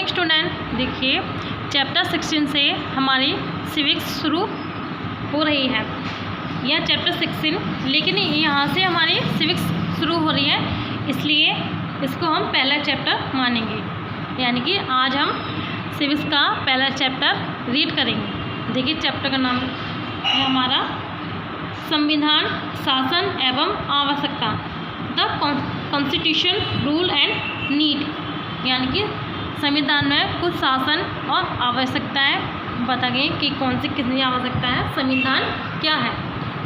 Student, देखिए chapter 16 से हमारी सिविक्स शुरू हो रही है। यह चैप्टर 16, लेकिन यहाँ से हमारी सिविक्स शुरू हो रही है, इसलिए इसको हम पहला चैप्टर मानेंगे। यानी कि आज हम सिविक्स का पहला चैप्टर रीड करेंगे। देखिए चैप्टर का नाम है हमारा संविधान, शासन एवं आवश्यकता, the constitution, rule and need. यानी कि संविधान में कुछ शासन और आवश्यकताएं बता गई कि कौन सी कितनी आवश्यकता है, संविधान क्या है,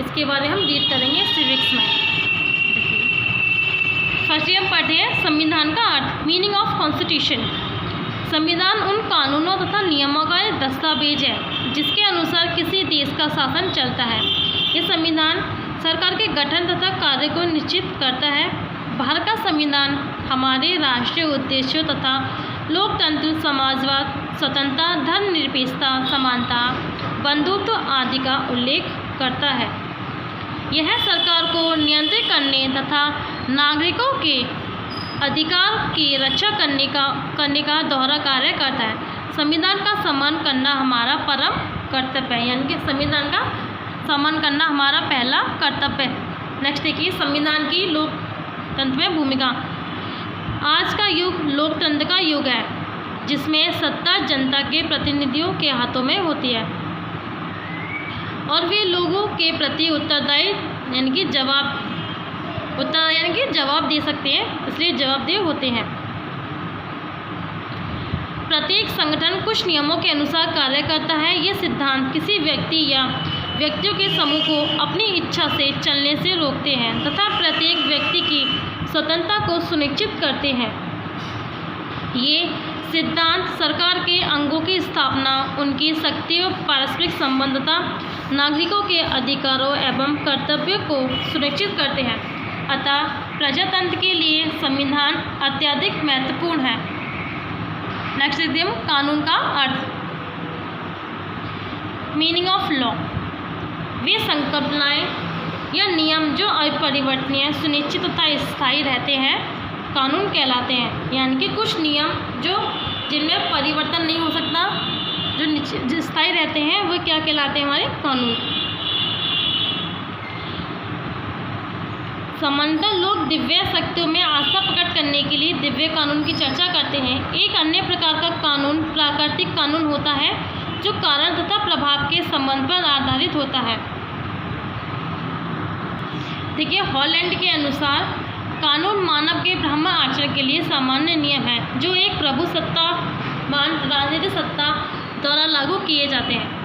इसके बारे में हम रीड करेंगे सिविक्स में। फर्स्ट हम पढ़ते हैं संविधान का अर्थ, मीनिंग ऑफ कॉन्स्टिट्यूशन। संविधान उन कानूनों तथा नियमों का एक दस्तावेज है जिसके अनुसार किसी देश का शासन चलता है। ये संविधान सरकार के गठन तथा कार्य को निश्चित करता है। भारत का संविधान हमारे राष्ट्रीय उद्देश्यों तथा लोकतंत्र, समाजवाद, स्वतंत्रता, धर्मनिरपेक्षता, समानता, बंधुत्व आदि का उल्लेख करता है। यह सरकार को नियंत्रित करने तथा नागरिकों के अधिकार की रक्षा करने का दोहरा कार्य करता है। संविधान का सम्मान करना हमारा परम कर्तव्य है। यानी कि संविधान का सम्मान करना हमारा पहला कर्तव्य है। नेक्स्ट देखिए संविधान की लोकतंत्र में भूमिका। आज का युग लोकतंत्र का युग है, जिसमें सत्ता जनता के प्रतिनिधियों के हाथों में होती है और वे लोगों के प्रति उत्तरदायी यानी कि जवाब दे सकते हैं, इसलिए जवाबदेह होते हैं। प्रत्येक संगठन कुछ नियमों के अनुसार कार्य करता है। ये सिद्धांत किसी व्यक्ति या व्यक्तियों के समूह को अपनी इच्छा से चलने से रोकते हैं तथा प्रत्येक व्यक्ति की स्वतंत्रता को सुनिश्चित करते हैं। ये सिद्धांत सरकार के अंगों की स्थापना, उनकी शक्तियों, पारस्परिक संबद्धता, नागरिकों के अधिकारों एवं कर्तव्यों को सुनिश्चित करते हैं। अतः प्रजातंत्र के लिए संविधान अत्यधिक महत्वपूर्ण है। नेक्स्ट देखते हैं कानून का अर्थ, मीनिंग ऑफ लॉ। वे संकल्पनाएं या नियम जो अपरिवर्तनीय, सुनिश्चित तथा स्थायी रहते हैं, कानून कहलाते हैं। यानी कि कुछ नियम जिनमें परिवर्तन नहीं हो सकता, जो स्थायी रहते हैं, वो क्या कहलाते हैं, हमारे कानून। सामान्यतः लोग दिव्य शक्तियों में आस्था प्रकट करने के लिए दिव्य कानून की चर्चा करते हैं। एक अन्य प्रकार का कानून प्राकृतिक कानून होता है, जो कारण तथा प्रभाव के संबंध पर आधारित होता है। देखिए हॉलैंड के अनुसार कानून मानव के ब्रह्म आचरण के लिए सामान्य नियम है, जो एक प्रभुसत्तावान राजनीतिक सत्ता द्वारा लागू किए जाते हैं।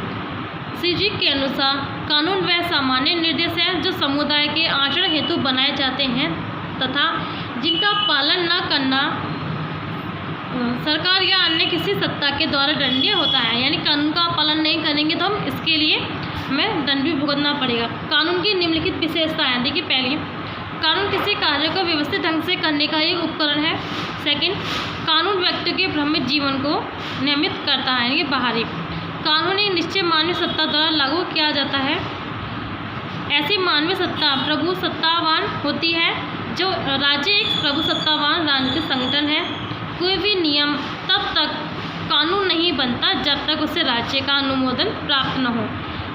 सीजी के अनुसार कानून वह सामान्य निर्देश है जो समुदाय के आचरण हेतु बनाए जाते हैं तथा जिनका पालन न करना सरकार या अन्य किसी सत्ता के द्वारा दंडनीय होता है। यानी कानून का पालन नहीं करेंगे तो हम इसके लिए हमें दंड भी भुगतना पड़ेगा। कानून की निम्नलिखित विशेषताएं। देखिए पहली, कानून किसी कार्य को व्यवस्थित ढंग से करने का एक उपकरण है। सेकंड, कानून व्यक्ति के भ्रमित जीवन को नियमित करता है। यानी बाहरी कानून एक निश्चित मानवीय सत्ता द्वारा लागू किया जाता है। ऐसी मानवीय सत्ता प्रभुसत्तावान होती है। जो राज्य एक प्रभुसत्तावान राजनीतिक संगठन है। कोई भी नियम तब तक कानून नहीं बनता जब तक उसे राज्य का अनुमोदन प्राप्त न हो।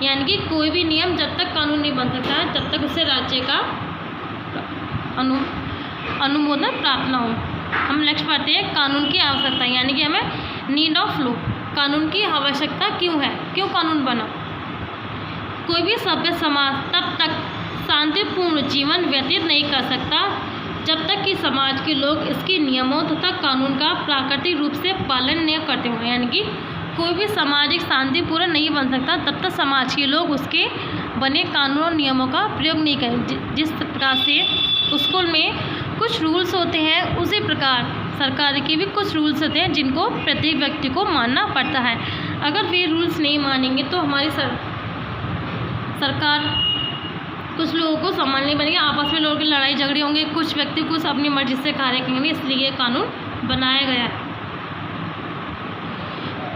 यानी कि कोई भी नियम जब तक कानून नहीं बन सकता है जब तक उसे राज्य का अनुमोदन प्राप्त न हो। हम नेक्स्ट पढ़ते हैं कानून की आवश्यकता। यानी कि हमें नीड ऑफ लॉ, कानून की आवश्यकता क्यों है, क्यों कानून बना। कोई भी सभ्य समाज तब तक शांतिपूर्ण जीवन व्यतीत नहीं कर सकता जब तक कि समाज के लोग इसके नियमों तथा कानून का प्राकृतिक रूप से पालन नहीं करते हों। यानी कि कोई भी सामाजिक शांतिपूर्ण नहीं बन सकता तब तक समाज के लोग उसके बने कानून और नियमों का प्रयोग नहीं करें। जिस प्रकार से स्कूल में कुछ रूल्स होते हैं, उसी प्रकार सरकार के भी कुछ रूल्स होते हैं जिनको प्रत्येक व्यक्ति को मानना पड़ता है। अगर वे रूल्स नहीं मानेंगे तो हमारी सरकार कुछ लोगों को संभाल नहीं बनेगी, आपस में लोगों की लड़ाई झगड़े होंगे, कुछ व्यक्ति कुछ अपनी मर्जी से कार्य करेंगे। इसलिए ये कानून बनाया गया है।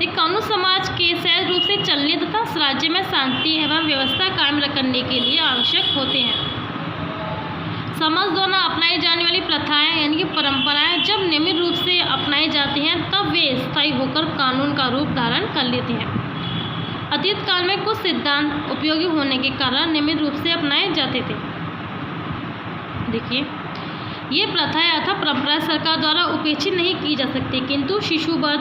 कानून समाज के सहज रूप से चलने तथा राज्य में शांति एवं व्यवस्था कायम करने के लिए आवश्यक होते हैं। समाज द्वारा अपनाई जाने वाली प्रथाएं यानी कि परंपराएं जब नियमित रूप से अपनाई जाती हैं तब वे स्थायी होकर कानून का रूप धारण कर लेती हैं। अतीत काल में कुछ सिद्धांत उपयोगी होने के कारण नियमित रूप से अपनाए जाते थे। देखिए, ये प्रथाएं अथवा परंपराएं सरकार द्वारा उपेक्षित नहीं की जा सकती, किंतु शिशुवध,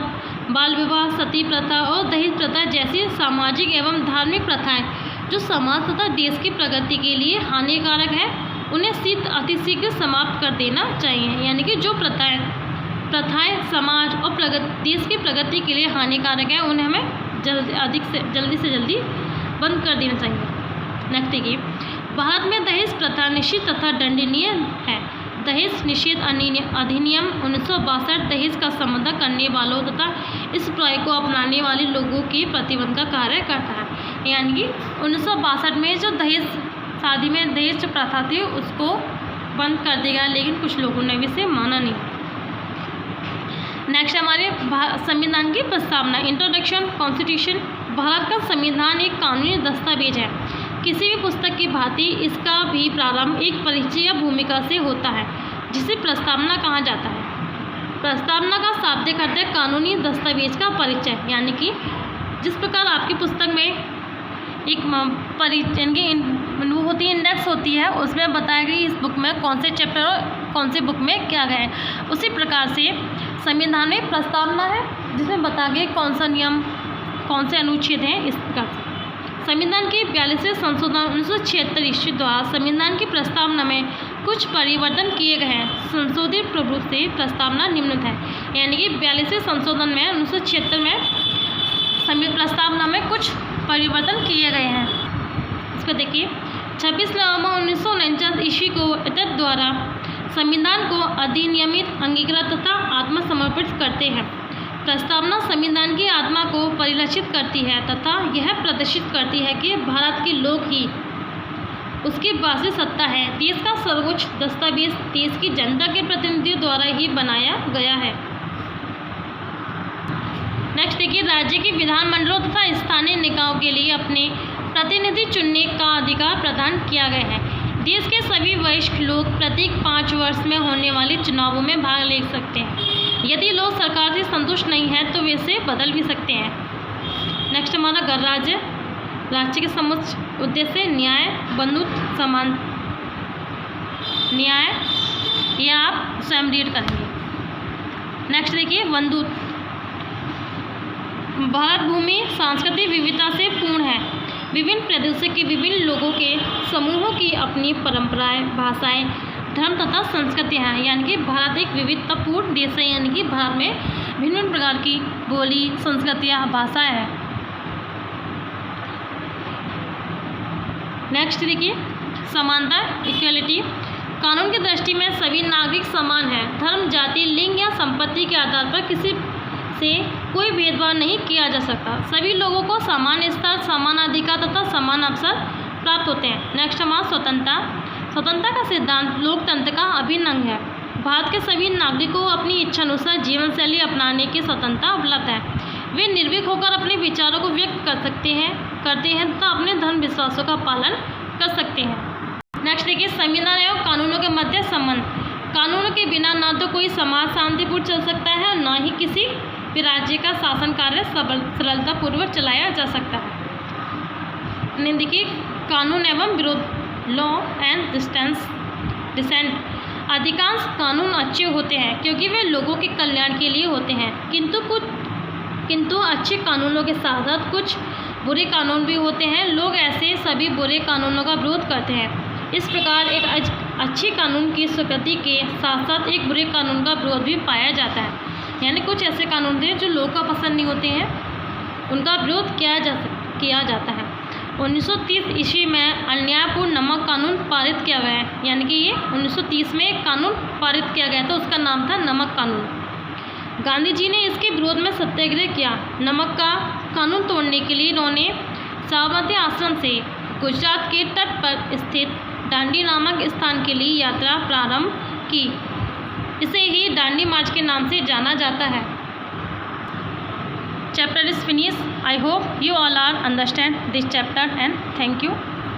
बाल विवाह, सती प्रथा और दहेज प्रथा जैसी सामाजिक एवं धार्मिक प्रथाएं जो समाज तथा देश की प्रगति के लिए हानिकारक है, उन्हें अतिशीघ्र समाप्त कर देना चाहिए। यानी कि जो प्रथाएं समाज और देश की प्रगति के लिए हानिकारक है, उन्हें हमें जल्दी से जल्दी बंद कर देना चाहिए। नेक्स्ट देखिए, भारत में दहेज प्रथा निश्चित तथा दंडनीय है। दहेज निषेध अधिनियम 1962 दहेज का संबंध करने वालों तथा इस प्रथा को अपनाने वाले लोगों के प्रतिबंध का कार्य करता है। यानी कि 1962 में जो शादी में दहेज जो प्रथा थी उसको बंद कर देगा, लेकिन कुछ लोगों ने भी इसे माना नहीं। नेक्स्ट हमारे संविधान की प्रस्तावना, इंट्रोडक्शन कॉन्स्टिट्यूशन। भारत का संविधान एक कानूनी दस्तावेज है। किसी भी पुस्तक की भांति इसका भी प्रारंभ एक परिचय या भूमिका से होता है, जिसे प्रस्तावना कहा जाता है। प्रस्तावना का शाब्दिक अर्थ है कानूनी दस्तावेज का परिचय। यानी कि जिस प्रकार आपकी पुस्तक में एक परिचय वो होती है, इंडेक्स होती है, उसमें बताया गया इस बुक में कौन से चैप्टर और कौन से बुक में क्या गया है, उसी प्रकार से संविधान में प्रस्तावना है जिसमें बताया गया कौन सा नियम, कौन से अनुच्छेद हैं। इस प्रकार से संविधान के 42वें संशोधन 1976 ईस्वी द्वारा संविधान की प्रस्तावना में कुछ परिवर्तन किए गए हैं। संशोधित प्ररूप से प्रस्तावना निम्नलिखित है। यानी कि 42वें संशोधन में 1976 में प्रस्तावना में कुछ परिवर्तन किए गए हैं। इसको देखिए, 26 नवंबर 1949 ईस्वी को एतद द्वारा संविधान को अधिनियमित, अंगीकृत तथा आत्मसमर्पित करते हैं। प्रस्तावना संविधान की आत्मा को परिलक्षित करती है तथा यह प्रदर्शित करती है कि भारत के लोग ही उसकी वास्तविक सत्ता है। देश का सर्वोच्च दस्तावेज देश की जनता के प्रतिनिधियों द्वारा ही बनाया गया है। नेक्स्ट देखिए, राज्य के विधानमंडलों तथा स्थानीय निकायों के लिए अपने प्रतिनिधि चुनने का अधिकार प्रदान किया गया है। देश के सभी वरिष्ठ लोग प्रत्येक 5 वर्ष में होने वाले चुनावों में भाग ले सकते हैं। यदि लोग सरकार से संतुष्ट नहीं हैं तो वे इसे बदल भी सकते हैं। नेक्स्ट हमारा गणराज्य, राज्य के समुच्च उद्देश्य न्याय, बंधुत्व, समान न्याय, ये आप स्वयं रीड करेंगे। नेक्स्ट देखिए, बंधुत्व। भारत भूमि सांस्कृतिक विविधता से पूर्ण है। विभिन्न प्रदेशों के विभिन्न लोगों के समूहों की अपनी परंपराएं, भाषाएं, धर्म तथा संस्कृतियाँ हैं। यानी कि भारत एक विविधतापूर्ण देश है। यानी कि भारत में भिन्न प्रकार की बोली, संस्कृतियाँ, भाषाएं हैं। नेक्स्ट देखिए, समानता, इक्वलिटी। कानून की दृष्टि में सभी नागरिक समान हैं। धर्म, जाति, लिंग या संपत्ति के आधार पर किसी से कोई भेदभाव नहीं किया जा सकता। सभी लोगों को समान स्तर, समान अधिकार तथा समान अवसर प्राप्त होते हैं। नेक्स्ट हमारा स्वतंत्रता। स्वतंत्रता का सिद्धांत लोकतंत्र का अभिन्न अंग है। भारत के सभी नागरिकों को अपनी इच्छानुसार जीवन शैली अपनाने की स्वतंत्रता उपलब्ध है। वे निर्भीक होकर अपने विचारों को व्यक्त करते हैं तथा अपने धर्म विश्वासों का पालन कर सकते हैं। नेक्स्ट देखिए, संविधान एवं कानूनों के मध्य संबंध। कानूनों के बिना ना तो कोई समाज शांतिपूर्ण चल सकता है और न ही किसी भी राज्य का शासन कार्य सरलतापूर्वक चलाया जा सकता है। देखिए, कानून एवं विरोध, लॉ एंड डिसेंट। अधिकांश कानून अच्छे होते हैं क्योंकि वे लोगों के कल्याण के लिए होते हैं, किंतु अच्छे कानूनों के साथ साथ कुछ बुरे कानून भी होते हैं। लोग ऐसे सभी बुरे कानूनों का विरोध करते हैं। इस प्रकार एक अच्छे कानून की स्वीकृति के साथ साथ एक बुरे कानून का विरोध भी पाया जाता है। यानी कुछ ऐसे कानून थे जो लोगों को पसंद नहीं होते हैं, उनका विरोध किया जाता है। 1930 ईस्वी में अन्यायपूर्ण नमक कानून पारित किया गया है। यानी कि ये 1930 में एक कानून पारित किया गया था, उसका नाम था नमक कानून। गांधी जी ने इसके विरोध में सत्याग्रह किया। नमक का कानून तोड़ने के लिए इन्होंने साबरमती आश्रम से गुजरात के तट पर स्थित दांडी नामक स्थान के लिए यात्रा प्रारंभ की। इसे ही दांडी मार्च के नाम से जाना जाता है। Chapter is finished. I hope you all are understand this chapter and thank you.